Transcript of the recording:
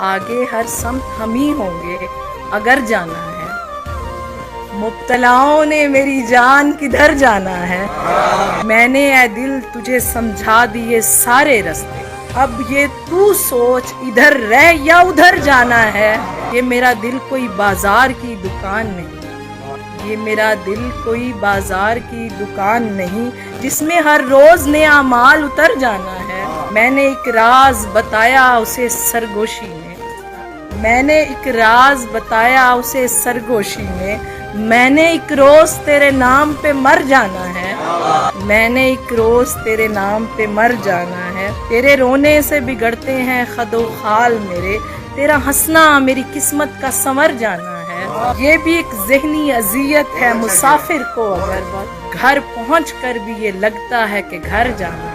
آگے ہر سمت ہم ہی ہوں گے اگر جانا ہے، مبتلاؤں نے میری جان کدھر جانا ہے، میں نے اے دل تجھے سمجھا دیے سارے رستے، اب یہ تو سوچ ادھر رہ یا ادھر جانا ہے، یہ میرا دل کوئی بازار کی دکان نہیں، یہ میرا دل کوئی بازار کی دکان نہیں جس میں ہر روز نیا مال اتر جانا ہے، میں نے ایک راز بتایا اسے سرگوشی میں، میں نے ایک راز بتایا اسے سرگوشی میں نے ایک روز تیرے نام پہ مر جانا ہے، میں نے ایک روز تیرے نام پہ مر جانا ہے، تیرے رونے سے بگڑتے ہیں خد و خال میرے، تیرا ہنسنا میری قسمت کا سنور جانا ہے، یہ بھی ایک ذہنی اذیت ہے مسافر کو اگر گھر پہنچ کر بھی یہ لگتا ہے کہ گھر جانا